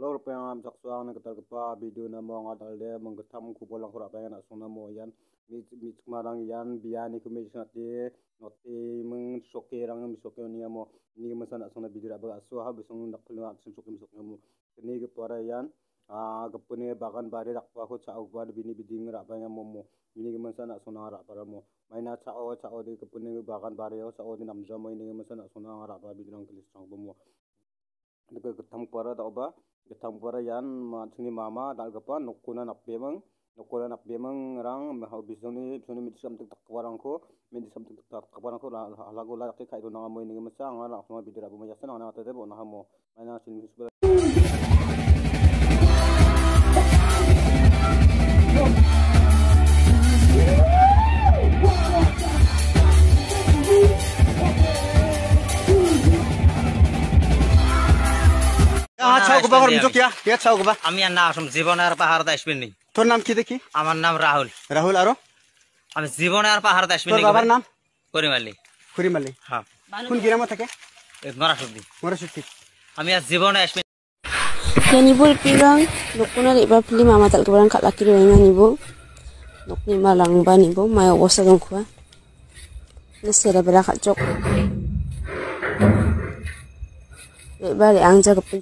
Halo rupiah saksuang na kepa video na mo nga dalde menggetam kupolang kurap yang nak sona mo yan mit marang yan biani kumis nati noti meng soke rang soke ni mo ni masana sona video ba so ha besong nak pelua soke mo ni ke pora yan gepune bagan bari rak pa ko chau ba bini biding ra ba mo ini ke masana sona ra para mo maina chao di gepune bagan bari chao di namja mo ini ke masana sona ra ba bidang kelis sang mo dekat ketam pora tau ba ketang pora yan sini mama dal gapa nukuna nak bemang rang mahau bisoni mitisam tak warang ko mitisam tak warang ko lagu la ke kai dona mo ini masa ngala semua bidira bu majasan ngana tete bo na mo mana sini sebelah ছাও গোবা করম জকিয়া কে ছাও গোবা আমি আর না আসম জীবনে আর পাহাড় আসবেন নি তোর নাম কি দেখি আমার নাম রাহুল রাহুল আরো আমি জীবনে আর পাহাড় আসবেন নি তোর বাবার নাম করিমালি হ্যাঁ কোন গ্রামে থাকে মরাসুদ্দি আমি আর জীবনে আসবেন Yanibul pirang nukuna iba pili mama tal kebarang kat laki doang nibo nukni malang ba nibo mayo wasa dong kuah nesera berak jok iba le angja kepin